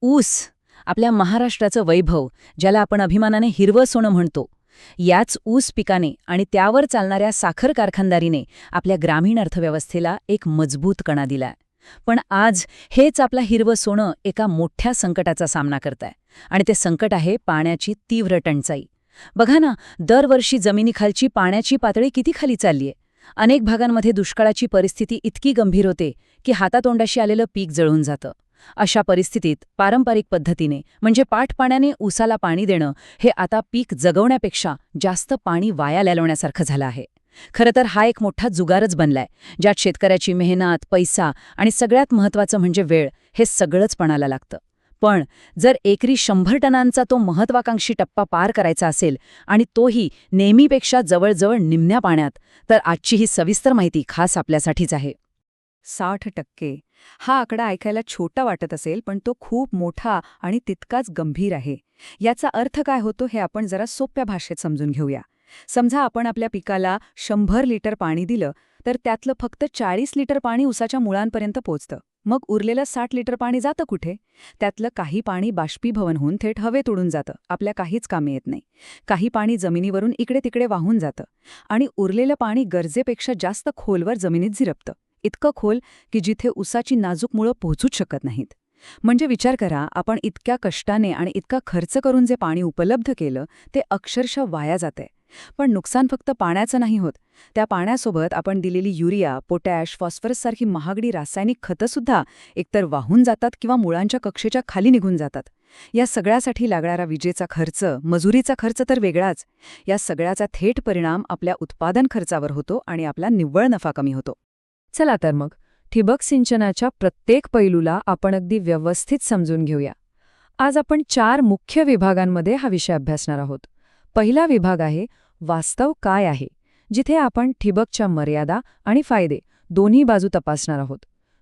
ऊस, आपल्या महाराष्ट्राचं वैभव, ज्याला आपण अभिमानाने हिरवं सोनं म्हणतो, याच ऊस पिकाने आणि त्यावर चालणाऱ्या साखर कारखानदारीने आपल्या ग्रामीण अर्थव्यवस्थेला एक मजबूत कणा दिलाय. पण आज हेच आपलं हिरवं सोनं एका मोठ्या संकटाचा सामना करतंय, आणि ते संकट आहे पाण्याची तीव्र टंचाई. बघा ना, दरवर्षी जमिनीखालची पाण्याची पातळी किती खाली चाललीय. अनेक भागांमध्ये दुष्काळाची परिस्थिती इतकी गंभीर होते की हातातोंडाशी आलेलं पीक जळून जातं. अशा परिस्थितीत पारंपरिक पद्धतीने म्हणजे पाठपाण्याने ऊसाला पाणी देणं हे आता पीक जगवण्यापेक्षा जास्त पाणी वाया घालवण्यासारखं झालं आहे. खरं तर हा एक मोठा जुगारच बनलाय, ज्यात शेतकऱ्याची मेहनत, पैसा आणि सगळ्यात महत्त्वाचं म्हणजे वेळ हे सगळंच पणाला लागतं. पण जर एकरी 100 टनांचा तो महत्वाकांक्षी टप्पा पार करायचा असेल आणि तोही नेहमीपेक्षा जवळजवळ निम्म्या पाण्यात, तर आजची ही सविस्तर माहिती खास आपल्यासाठीच आहे. 60%. हा आकडा ऐकायला छोटा वाटत असेल, पण तो खूप मोठा आणि तितकाच गंभीर आहे. याचा अर्थ काय होतो हे आपण जरा सोप्या भाषेत समजून घेऊया. समजा आपण आपल्या पिकाला 100 लिटर पाणी दिलं, तर त्यातलं फक्त 40 लिटर पाणी उसाच्या मुळांपर्यंत पोचतं. मग उरलेलं 60 लिटर पाणी जातं कुठे? त्यातलं काही पाणी बाष्पीभवन होऊन थेट हवेत उडून जातं, आपल्या काहीच कामी येत नाही. काही पाणी जमिनीवरून इकडे तिकडे वाहून जातं आणि उरलेलं पाणी गरजेपेक्षा जास्त खोलवर जमिनीत झिरपतं. इतकं खोल की जिथे उसाची नाजूक मुळं पोहोचूच शकत नाहीत. म्हणजे विचार करा, आपण इतक्या कष्टाने आणि इतका खर्च करून जे पाणी उपलब्ध केलं ते अक्षरशः वाया जातंय. पण नुकसान फक्त पाण्याचं नाही होत. त्या पाण्यासोबत आपण दिलेली युरिया, पोटॅश, फॉस्फरस सारखी महागडी रासायनिक खतंसुद्धा एकतर वाहून जातात किंवा मुळांच्या कक्षेच्या खाली निघून जातात. या सगळ्यासाठी लागणारा विजेचा खर्च, मजुरीचा खर्च तर वेगळाच. या सगळ्याचा थेट परिणाम आपल्या उत्पादन खर्चावर होतो आणि आपला निव्वळ नफा कमी होतो. चला तर मग ठिबक सिंचनाच्या प्रत्येक पैलूला आपण अगदी व्यवस्थित समजून घेऊया. आज आपण 4 मुख्य विभागांमध्ये हा विषय अभ्यासणार आहोत. पहिला विभाग आहे वास्तव काय आहे, जिथे आपण ठिबकच्या मर्यादा आणि फायदे दोन्ही बाजू तपासणार आहोत.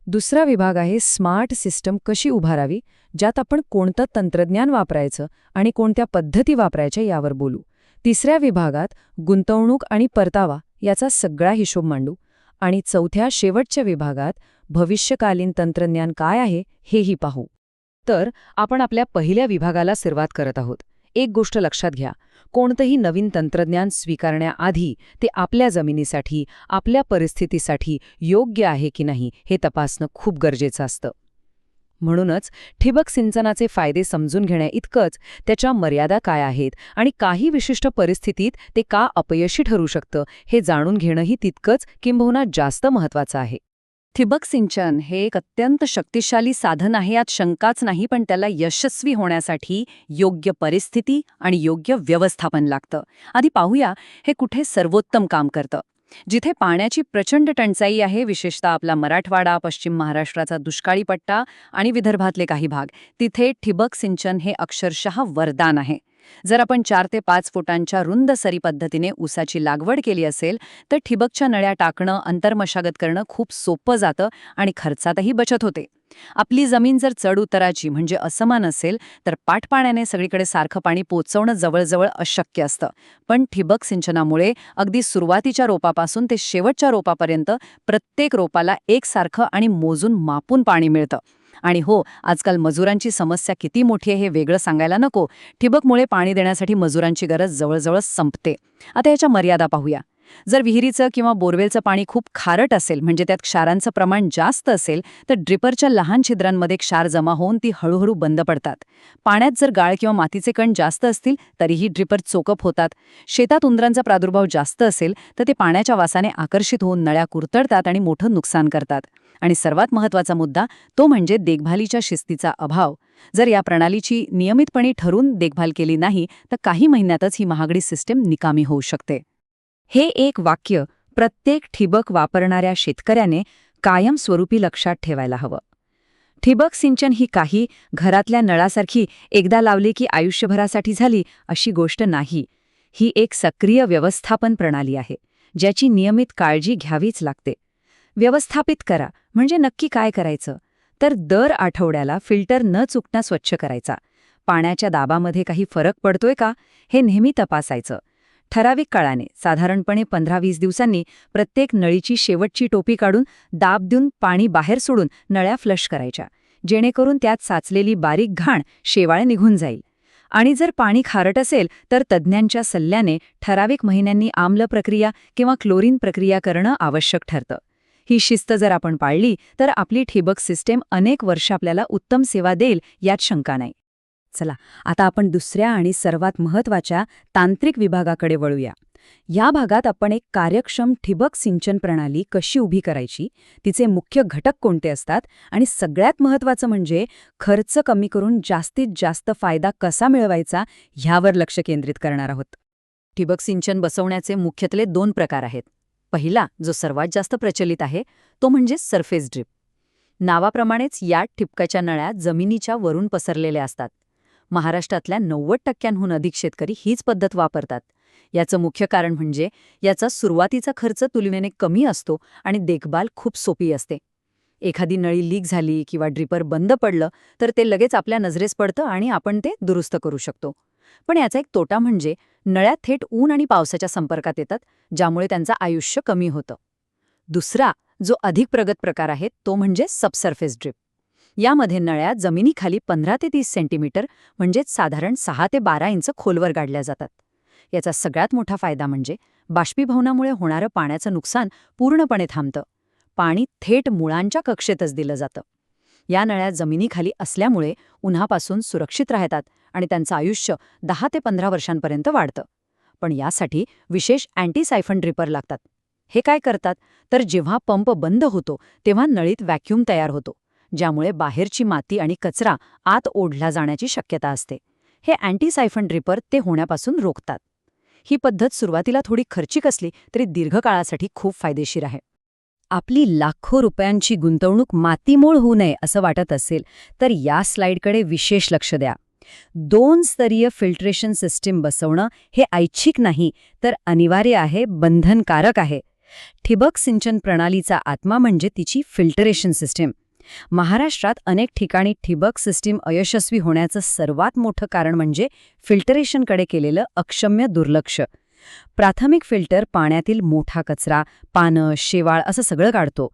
दुसरा विभाग आहे स्मार्ट सिस्टम कशी उभारावी, ज्यात आपण कोणतं तंत्रज्ञान वापरायचं आणि कोणत्या पद्धती वापरायच्या यावर बोलू. तिसऱ्या विभागात गुंतवणूक आणि परतावा याचा सगळा हिशोब मांडू. आणि चौथ्या शेवटच्या विभागात भविष्यकालीन तंत्रज्ञान काय आहे हेही पाहू. तर आपण आपल्या पहिल्या विभागाला सुरुवात करत आहोत. एक गोष्ट लक्षात घ्या, कोणतंही नवीन तंत्रज्ञान स्वीकारण्याआधी ते आपल्या जमिनीसाठी, आपल्या परिस्थितीसाठी योग्य आहे की नाही हे तपासणं खूप गरजेचं असतं. म्हणूनच ठिबक सिंचनाचे फायदे समजून घेण्याइतकंच त्याच्या मर्यादा काय आहेत आणि काही विशिष्ट परिस्थितीत ते का अपयशी ठरू शकतं हे जाणून घेणंही तितकंच किंबहुना जास्त महत्त्वाचं आहे. ठिबक सिंचन हे एक अत्यंत शक्तिशाली साधन आहे, यात शंकाच नाही. पण त्याला यशस्वी होण्यासाठी योग्य परिस्थिती आणि योग्य व्यवस्थापन लागतं. आधी पाहूया हे कुठे सर्वोत्तम काम करतं. जिथे पाण्याची प्रचंड टंचाई आहे, विशेषतः आपला मराठवाडा, पश्चिम महाराष्ट्राचा दुष्काळी पट्टा आणि विदर्भातले काही भाग, तिथे ठिबक सिंचन हे अक्षरशः वरदान आहे. जर आपण 4 ते 5 फुटांच्या रुंद सरी पद्धतीने ऊसाची लागवड केली असेल, तर ठिबकच्या नळ्या टाकणं, अंतर्मशागत करणं खूप सोपं जातं आणि खर्चातही बचत होते. आपली जमीन जर चढ उताराची म्हणजे असमान असेल, तर पाठपाण्याने सगळीकडे सारखं पाणी पोचवणं जवळजवळ अशक्य असतं. पण ठिबक सिंचनामुळे अगदी सुरुवातीच्या रोपापासून ते शेवटच्या रोपापर्यंत प्रत्येक रोपाला एकसारखं आणि मोजून मापून पाणी मिळतं. आणि हो, आजकाल मजुरांची समस्या किती मोठी आहे हे वेगळं सांगायला नको. ठिबकमुळे पाणी देण्यासाठी मजुरांची गरज जवळजवळ संपते. आता याच्या मर्यादा पाहूया. जर विहिरीचं किंवा बोरवेलचं पाणी खूप खारट असेल, म्हणजे त्यात क्षारांचं प्रमाण जास्त असेल, तर ड्रिपरच्या लहान छिद्रांमध्ये क्षार जमा होऊन ती हळूहळू बंद पडतात. पाण्यात जर गाळ किंवा मातीचे कण जास्त असतील, तरीही ड्रिपर चोकअप होतात. शेतात उंदरांचा प्रादुर्भाव जास्त असेल, तर ते पाण्याच्या वासाने आकर्षित होऊन नळ्या कुरतडतात आणि मोठं नुकसान करतात. आणि सर्वात महत्त्वाचा मुद्दा तो म्हणजे देखभालीच्या शिस्तीचा अभाव. जर या प्रणालीची नियमितपणे ठरवून देखभाल केली नाही, तर काही महिन्यातच ही महागडी सिस्टीम निकामी होऊ शकते. हे एक वाक्य प्रत्येक ठिबक वापरणाऱ्या शेतकऱ्याने कायमस्वरूपी लक्षात ठेवायला हवं. ठिबक सिंचन ही काही घरातल्या नळासारखी एकदा लावली की आयुष्यभरासाठी झाली अशी गोष्ट नाही. ही एक सक्रिय व्यवस्थापन प्रणाली आहे, ज्याची नियमित काळजी घ्यावीच लागते. व्यवस्थापित करा म्हणजे नक्की काय करायचं? तर दर आठवड्याला फिल्टर न चुकता स्वच्छ करायचा. पाण्याच्या दाबामध्ये काही फरक पडतोय का हे नेहमी तपासायचं. ठराविक काळाने, साधारणपणे 15-20 दिवसांनी प्रत्येक नळीची शेवटची टोपी काढून दाब देऊन पाणी बाहेर सोडून नळ्या फ्लश करायच्या. जेणेकरून त्यात साचलेली बारीक घाण शेवाळ निघून जाईल. आणि जर पाणी खारट असेल तर तज्ज्ञांच्या सल्ल्याने ठराविक महिन्यांनी आम्ल प्रक्रिया किंवा क्लोरीन प्रक्रिया करणं आवश्यक ठरतं. ही शिस्त जर आपण पाळली तर आपली ठिबक सिस्टीम अनेक वर्ष आपल्याला उत्तम सेवा देईल यात शंका नाही. चला, आता आपण दुसऱ्या आणि सर्वात महत्त्वाच्या तांत्रिक विभागाकडे वळूया. या भागात आपण एक कार्यक्षम ठिबक सिंचन प्रणाली कशी उभी करायची, तिचे मुख्य घटक कोणते असतात आणि सगळ्यात महत्त्वाचं म्हणजे खर्च कमी करून जास्तीत जास्त फायदा कसा मिळवायचा ह्यावर लक्ष केंद्रित करणार आहोत. ठिबक सिंचन बसवण्याचे मुख्यत्वे 2 प्रकार आहेत. पहिला, जो सर्वात जास्त प्रचलित आहे, तो म्हणजे सरफेस ड्रिप. नावाप्रमाणेच या ठिबकाच्या नळ्या जमिनीच्या वरून पसरलेल्या असतात. महाराष्ट्रातल्या 90% अधिक शेतकरी हीच पद्धत वापरतात. याचं मुख्य कारण म्हणजे याचा सुरुवातीचा खर्च तुलनेने कमी असतो आणि देखभाल खूप सोपी असते. एखादी नळी लीक झाली किंवा ड्रिपर बंद पडलं तर ते लगेच आपल्या नजरेस पडतं आणि आपण ते दुरुस्त करू शकतो. पण याचा एक तोटा म्हणजे नळ्या थेट ऊन आणि पावसाच्या संपर्कात येतात, ज्यामुळे त्यांचं आयुष्य कमी होतं. दुसरा, जो अधिक प्रगत प्रकार आहे, तो म्हणजे सबसर्फेस ड्रिप. यामध्ये नळ्या जमिनीखाली 15 ते 30 सेंटीमीटर म्हणजेच साधारण 6 ते 12 इंच खोलवर गाडल्या जातात. याचा सगळ्यात मोठा फायदा म्हणजे बाष्पीभवनामुळे होणारं पाण्याचं नुकसान पूर्णपणे थांबतं. पाणी थेट मुळांच्या कक्षेतच दिलं जातं. या नळ्या जमिनीखाली असल्यामुळे उन्हापासून सुरक्षित राहतात आणि त्यांचं आयुष्य 10 ते 15 वर्षांपर्यंत वाढतं. पण यासाठी विशेष अँटी-सायफन ड्रिपर लागतात. हे काय करतात तर जेव्हा पंप बंद होतो तेव्हा नळीत व्हॅक्यूम तयार होतो, ज्यामुळे बाहेरची माती आणि कचरा आत ओढला जाण्याची शक्यता असते. हे अँटी-सायफन ड्रिपर ते होण्यापासून रोखतात. ही पद्धत सुरुवातीला थोडी खर्चिक असली तरी दीर्घकाळासाठी खूप फायदेशीर आहे. आपली लाखो रुपयांची गुंतवणूक मातीमोल होऊ नये असं वाटत असेल तर या स्लाइडकडे विशेष लक्ष द्या. 2 स्तरीय फिल्ट्रेशन सिस्टीम बसवणं हे ऐच्छिक नाही तर अनिवार्य आहे, बंधनकारक आहे. ठिबक सिंचन प्रणालीचा आत्मा म्हणजे तिची फिल्टरेशन सिस्टीम. महाराष्ट्रात अनेक ठिकाणी ठिबक सिस्टीम अयशस्वी होण्याचं सर्वात मोठं कारण म्हणजे फिल्टरेशनकडे केलेलं अक्षम्य दुर्लक्ष. प्राथमिक फिल्टर पाण्यातील मोठा कचरा, पानं, शेवाळ असं सगळं काढतो.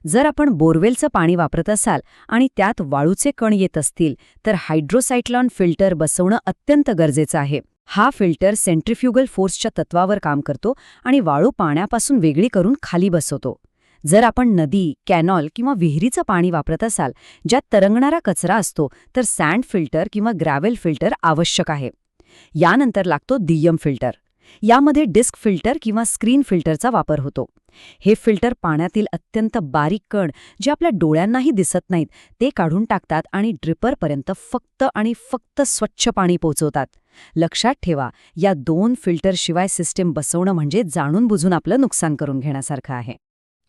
जर आपण बोरवेलचं पाणी वापरत असाल आणि त्यात वाळूचे कण येत असतील तर हायड्रोसायक्लॉन फिल्टर बसवणं अत्यंत गरजेचं आहे. हा फिल्टर सेंट्रिफ्युगल फोर्सच्या तत्वावर काम करतो आणि वाळू पाण्यापासून वेगळी करून खाली बसवतो. जर आपण नदी, कॅनॉल किंवा विहिरीचं पाणी वापरत असाल ज्यात तरंगणारा कचरा असतो तर सँड फिल्टर किंवा ग्रॅव्हल फिल्टर आवश्यक आहे. यानंतर लागतो दुय्यम फिल्टर. यामध्ये डिस्क फिल्टर किंवा स्क्रीन फिल्टरचा वापर होतो. हे फिल्टर पाण्यातील अत्यंत बारीक कण जे आपल्या डोळ्यांनाही दिसत नाहीत ते काढून टाकतात आणि ड्रिपरपर्यंत फक्त आणि फक्त स्वच्छ पाणी पोहोचवतात. लक्षात ठेवा, या 2 फिल्टरशिवाय सिस्टीम बसवणं म्हणजे जाणून बुजून आपलं नुकसान करून घेण्यासारखं आहे.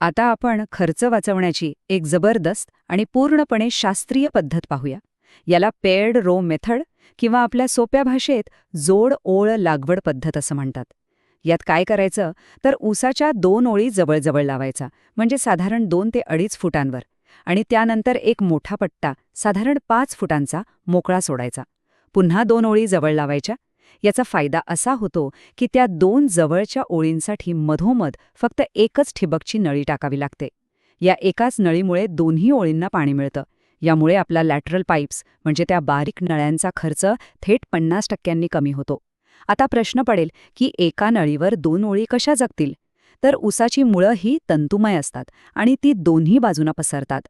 आता आपण खर्च वाचवण्याची एक जबरदस्त आणि पूर्णपणे शास्त्रीय पद्धत पाहूया. याला पेअर्ड रो मेथड किंवा आपल्या सोप्या भाषेत जोड-ओळ लागवड पद्धत असं म्हणतात. यात काय करायचं तर ऊसाच्या 2 ओळी जवळ लावायचा, म्हणजे साधारण 2 ते 2.5 फुटांवर, आणि त्यानंतर एक मोठा पट्टा साधारण 5 फुटांचा मोकळा सोडायचा. पुन्हा 2 ओळी जवळ लावायच्या. याचा फायदा असा होतो की त्या 2 जवळच्या ओळींसाठी मधोमध फक्त एकच ठिबकची नळी टाकावी लागते. या एकाच नळीमुळे दोन्ही ओळींना पाणी मिळतं. यामुळे आपला लॅटरल पाईप्स म्हणजे त्या बारीक नळ्यांचा खर्च थेट 50% कमी होतो. आता प्रश्न पडेल की एका नळीवर 2 ओळी कशा जगतील? तर ऊसाची मुळं ही तंतुमय असतात आणि ती दोन्ही बाजूंना पसरतात.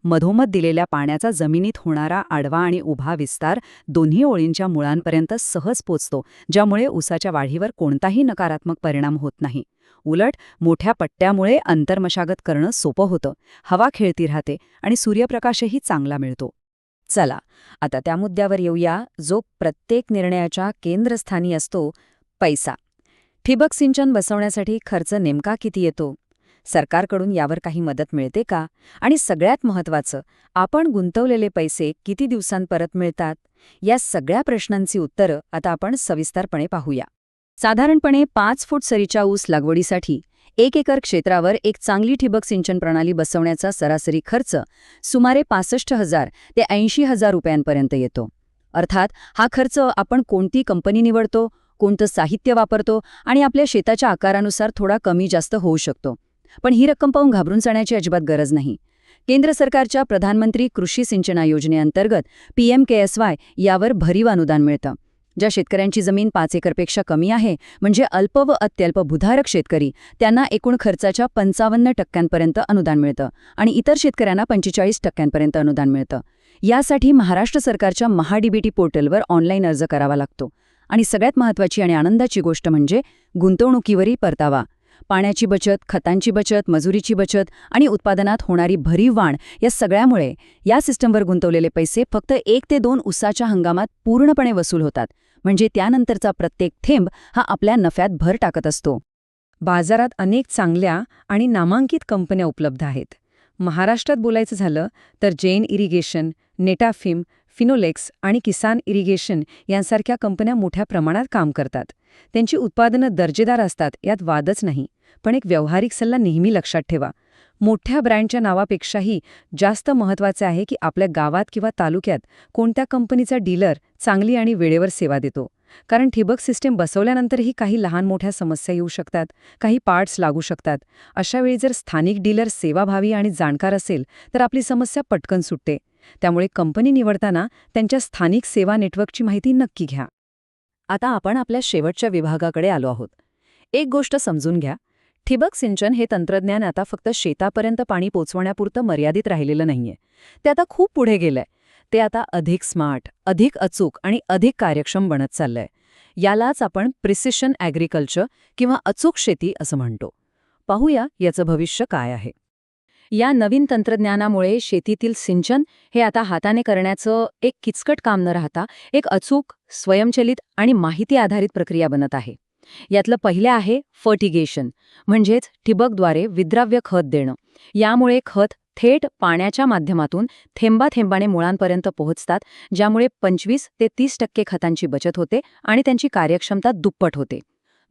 मधोमध दिलेल्या पाण्याचा जमिनीत होणारा आडवा आणि उभा विस्तार दोन्ही ओळींच्या मुळांपर्यंत सहज पोचतो, ज्यामुळे ऊसाच्या वाढीवर कोणताही नकारात्मक परिणाम होत नाही. उलट मोठ्या पट्ट्यामुळे अंतर्मशागत करणं सोपं होतं, हवा खेळती राहते आणि सूर्यप्रकाशही चांगला मिळतो. चला, आता त्या मुद्द्यावर येऊया जो प्रत्येक निर्णयाच्या केंद्रस्थानी असतो, पैसा. ठिबक सिंचन बसवण्यासाठी खर्च नेमका किती येतो? सरकारकडून यावर काही मदत मिळते का? आणि सगळ्यात महत्त्वाचं, आपण गुंतवलेले पैसे किती दिवसांत परत मिळतात? या सगळ्या प्रश्नांची उत्तरं आता आपण सविस्तरपणे पाहूया. साधारणपणे 5 फूट सरीच्या ऊस लागवडीसाठी 1 एकर क्षेत्रावर एक चांगली ठिबक सिंचन प्रणाली बसवण्याचा सरासरी खर्च सुमारे 65,000 ते 80,000 रुपयांपर्यंत येतो. अर्थात हा खर्च आपण कोणती कंपनी निवडतो, कोणतं साहित्य वापरतो आणि आपल्या शेताच्या आकारानुसार थोडा कमी जास्त होऊ शकतो. पण ही रक्कम पाहून घाबरून जाण्याची अजिबात गरज नाही. केंद्र सरकारच्या प्रधानमंत्री कृषी सिंचना योजनेअंतर्गत PMKSY यावर भरीव अनुदान मिळतं. ज्या शेतकऱ्यांची जमीन 5 एकरपेक्षा कमी आहे, म्हणजे अल्प व अत्यल्प भूधारक शेतकरी, त्यांना एकूण खर्चाच्या 55% अनुदान मिळतं आणि इतर शेतकऱ्यांना 45% अनुदान मिळतं. यासाठी महाराष्ट्र सरकारच्या महाडीबीटी पोर्टलवर ऑनलाईन अर्ज करावा लागतो. आणि सगळ्यात महत्त्वाची आणि आनंदाची गोष्ट म्हणजे गुंतवणुकीवरही परतावा. पाण्याची बचत, खतांची बचत, मजुरीची बचत आणि उत्पादनात होणारी भरीव वाढ या सगळ्यामुळे या सिस्टमवर गुंतवलेले पैसे फक्त 1 ते 2 उसाच्या हंगामात पूर्णपणे वसूल होतात. म्हणजे त्यानंतरचा प्रत्येक थेंब हा आपल्या नफ्यात भर टाकत असतो. बाजारात अनेक चांगल्या आणि नामांकित कंपन्या उपलब्ध आहेत. महाराष्ट्रात बोलायचं झालं तर जैन इरिगेशन, नेटाफिम, फिनोलेक्स आणि किसान इरिगेशन यांसारख्या कंपन्या मोठ्या प्रमाणात काम करतात. त्यांची उत्पादनं दर्जेदार असतात, यात वादच नाही. पण एक व्यावहारिक सल्ला नेहमी लक्षात ठेवा. मोठ्या ब्रँडच्या नावापेक्षाही जास्त महत्त्वाचे आहे की आपल्या गावात किंवा तालुक्यात कोणत्या कंपनीचा डीलर चांगली आणि वेळेवर सेवा देतो. कारण ठिबक सिस्टीम बसवल्यानंतरही काही लहान मोठ्या समस्या येऊ शकतात, काही पार्ट्स लागू शकतात. अशावेळी जर स्थानिक डीलर सेवाभावी आणि जाणकार असेल तर आपली समस्या पटकन सुटते. त्यामुळे कंपनी निवडताना त्यांच्या स्थानिक सेवा नेटवर्कची माहिती नक्की घ्या. आता आपण आपल्या शेवटच्या विभागाकडे आलो आहोत. एक गोष्ट समजून घ्या, ठिबक सिंचन हे तंत्रज्ञान आता फक्त शेतापर्यंत पाणी पोचवण्यापुरतं मर्यादित राहिलेलं नाहीये. ते आता खूप पुढे गेलंय. ते आता अधिक स्मार्ट, अधिक अचूक आणि अधिक कार्यक्षम बनत चाललंय. यालाच आपण प्रिसिशन ॲग्रिकल्चर किंवा अचूक शेती असं म्हणतो. पाहूया याचं भविष्य काय आहे. या नवीन तंत्रज्ञानामुळे शेतीतील सिंचन हे आता हाताने करण्याचं एक किचकट काम न राहता एक अचूक, स्वयंचलित आणि माहिती आधारित प्रक्रिया बनत आहे. यातलं पहिलं आहे फर्टिगेशन, म्हणजेच ठिबकद्वारे विद्राव्य खत देणं. यामुळे खत थेट पाण्याच्या माध्यमातून थेंबाथेंबाने मुळांपर्यंत पोहोचतात, ज्यामुळे 25 ते 30% खतांची बचत होते आणि त्यांची कार्यक्षमता दुप्पट होते.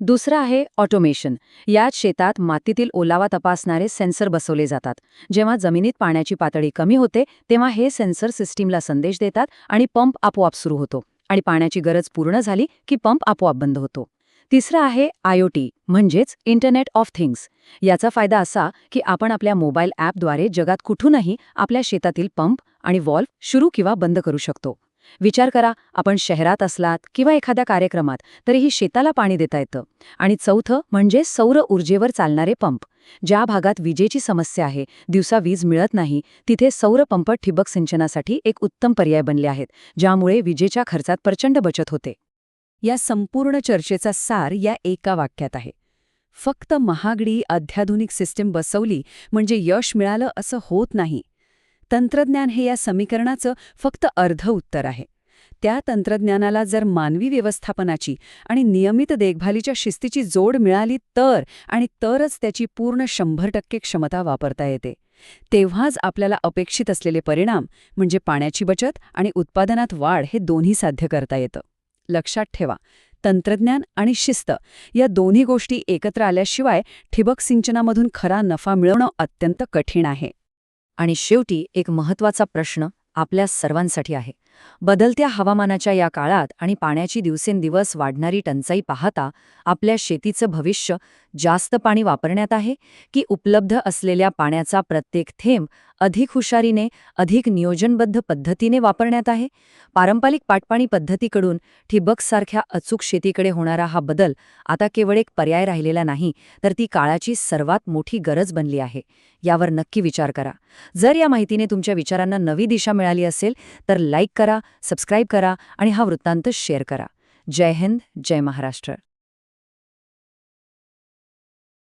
दुसरं आहे ऑटोमेशन. यात शेतात मातीतील ओलावा तपासणारे सेन्सर बसवले जातात. जेव्हा जमिनीत पाण्याची पातळी कमी होते तेव्हा हे सेन्सर सिस्टीमला संदेश देतात आणि पंप आपोआप सुरू होतो आणि पाण्याची गरज पूर्ण झाली की पंप आपोआप बंद होतो. तिसरं आहे IoT, म्हणजेच इंटरनेट ऑफ थिंग्स. याचा फायदा असा की आपण आपल्या मोबाईल ॲपद्वारे जगात कुठूनही आपल्या शेतातील पंप आणि व्हॉल्व्ह सुरू किंवा बंद करू शकतो. विचार करा, आपण शहरात असलात किंवा एखाद्या कार्यक्रमात तरीही शेताला पाणी देता येतं. आणि चौथं म्हणजे सौर ऊर्जेवर चालणारे पंप. ज्या भागात विजेची समस्या आहे, दिवसा वीज मिळत नाही, तिथे सौर पंप ठिबक सिंचनासाठी एक उत्तम पर्याय बनले आहेत, ज्यामुळे विजेच्या खर्चात प्रचंड बचत होते. या संपूर्ण चर्चेचा सार या एका वाक्यात आहे. फक्त महागडी अत्याधुनिक सिस्टीम बसवली म्हणजे यश मिळालं असं होत नाही. तंत्रज्ञान हे या समीकरणाचं फक्त अर्ध उत्तर आहे. त्या तंत्रज्ञानाला जर मानवी व्यवस्थापनाची आणि नियमित देखभालीच्या शिस्तीची जोड मिळाली तरच त्याची पूर्ण 100% क्षमता वापरता येते. तेव्हाच आपल्याला अपेक्षित असलेले परिणाम म्हणजे पाण्याची बचत आणि उत्पादनात वाढ हे दोन्ही साध्य करता येतं. लक्षात ठेवा, तंत्रज्ञान आणि शिस्त या दोन्ही गोष्टी एकत्र आल्याशिवाय ठिबक सिंचनामधून खरा नफा मिळवणं अत्यंत कठीण आहे. आणि शेवटी एक महत्त्वाचा प्रश्न आपल्या सर्वांसाठी आहे. बदलत्या हवामानाच्या या काळात आणि पाण्याची दिवसेंदिवस वाढणारी टंचाई पाहता आपल्या शेतीचं भविष्य जास्त पाणी वापरण्यात आहे की उपलब्ध असलेल्या पाण्याचा प्रत्येक थेंब अधिक हुशारीने, अधिक नियोजनबद्ध पद्धतीने वापरण्यात आहे? पारंपरिक पाटपाणी पद्धतीकडून ठिबकसारख्या अचूक शेतीकडे होणारा हा बदल आता केवळ एक पर्याय राहिलेला नाही, तर ती काळाची सर्वात मोठी गरज बनली आहे. यावर नक्की विचार करा. जर या माहितीने तुमच्या विचारांना नवी दिशा मिळाली असेल तर लाईक करा, सबस्क्राईब करा आणि हा वृत्तांत शेअर करा. जय हिंद, जय महाराष्ट्र.